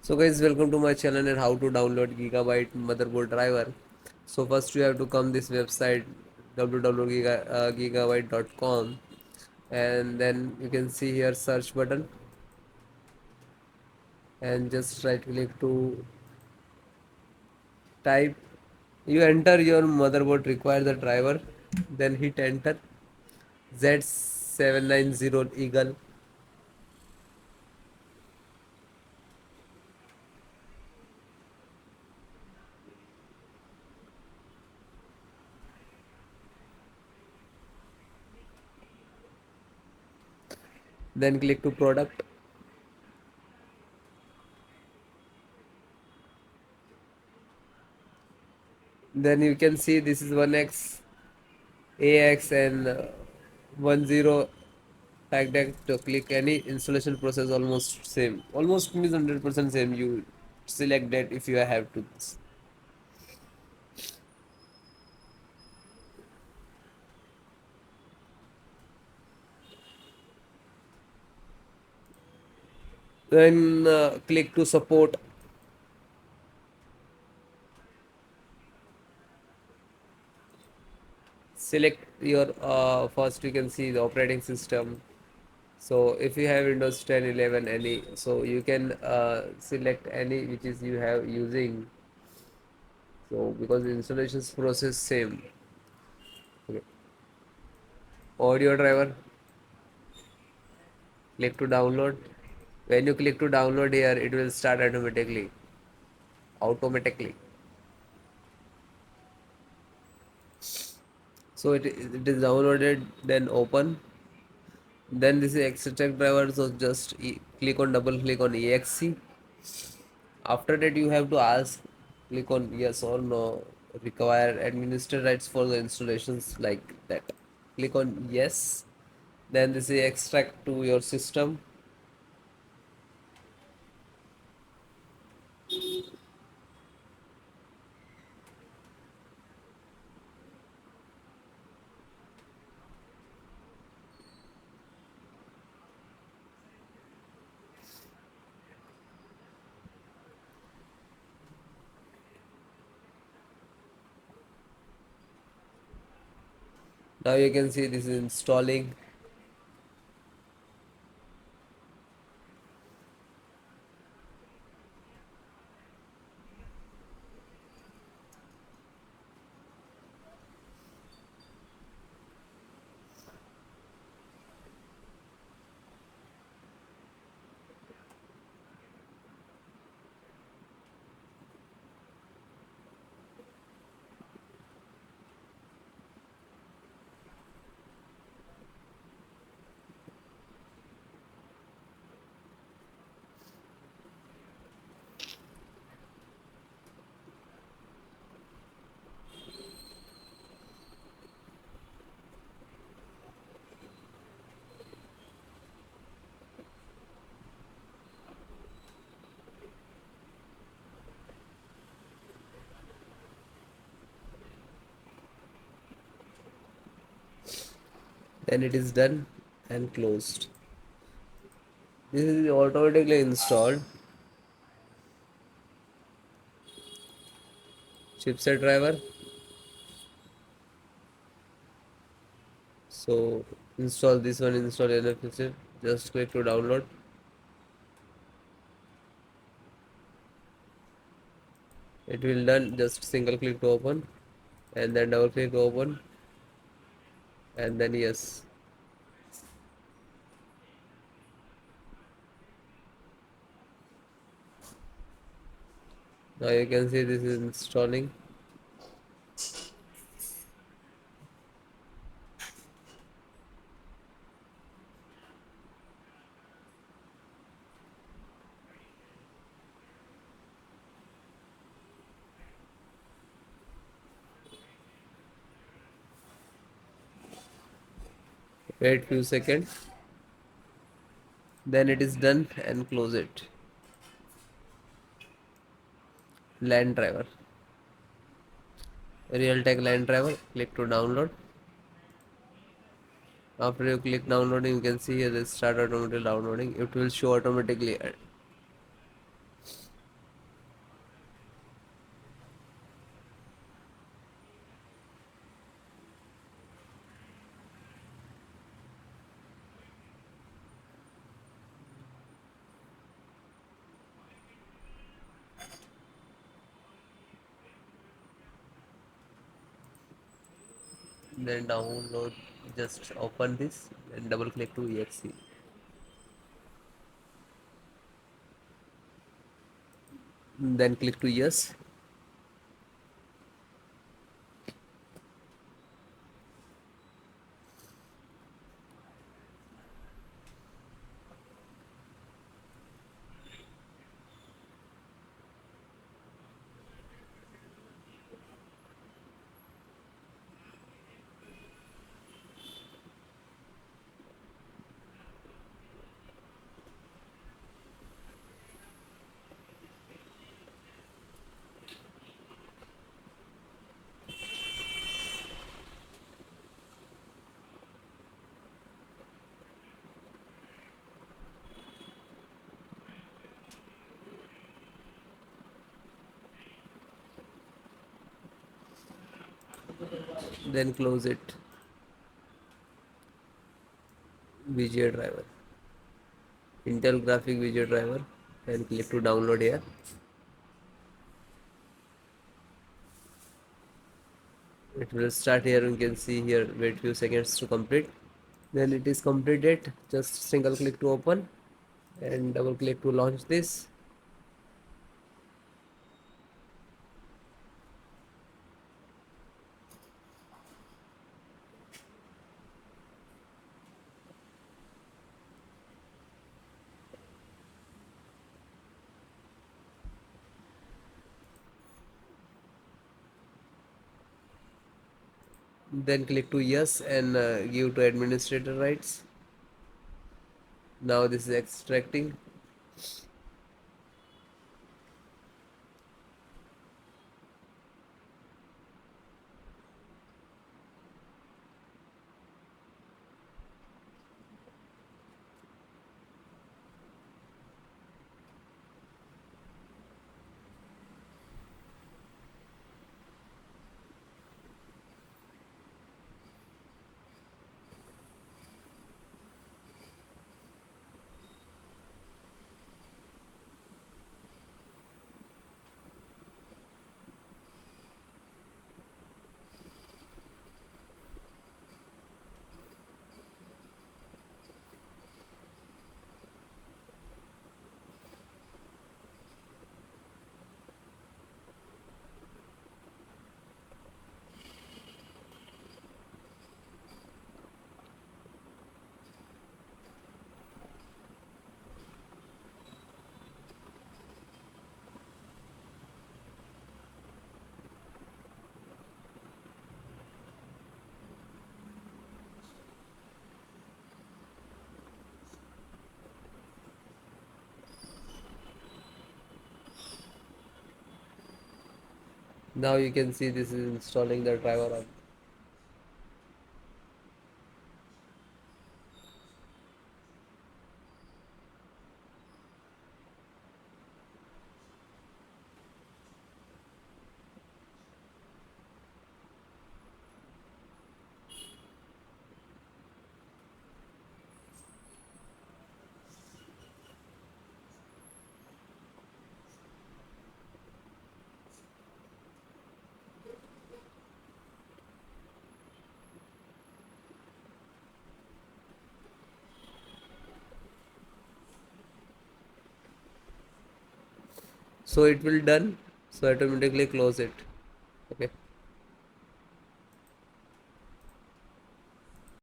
So guys, welcome to my channel and how to download Gigabyte motherboard driver. So first you have to come this website www.gigabyte.com, and then you can see here search button and just right click to type. You enter your motherboard require the driver, then hit enter. Z790 Eagle. Then click to product. Then you can see this is 1x, AX and 10 fact that to click any installation process almost same. Almost means 100% same. You select that if you have to. Then click to support. Select your first you can see the operating system. So if you have Windows 10, 11, any, so you can select any which is you have using. So because the installations process same. Okay. Audio driver, click to download. When you click to download here, it will start automatically. So it is downloaded, then open. Then this is extract driver, so just click on double click on exe. After that you have to ask, click on yes or no, require administrator rights for the installations like that. Click on yes. Then this is extract to your system. Now you can see this is installing. Then it is done and closed. This is automatically installed. Chipset driver. So install this one, install NFC. Just click to download. It will done. Just single click to open, and then double click to open, and then yes. Now you can see this is installing. Wait few seconds. Then it is done and close it. LAN driver. Realtek LAN driver. Click to download. After you click downloading, you can see here this start automatically downloading. It will show automatically. then download, just open this and double click to exe, then click to yes, then close it. VGA driver, Intel graphic VGA driver, and click to download here. It will start here. You can see here, wait few seconds to complete. Then it is completed. Just single click to open and double click to launch this. Then click to yes and give to administrator rights. Now this is extracting. Now you can see this is installing the driver on. So it will done. So automatically close it. Okay.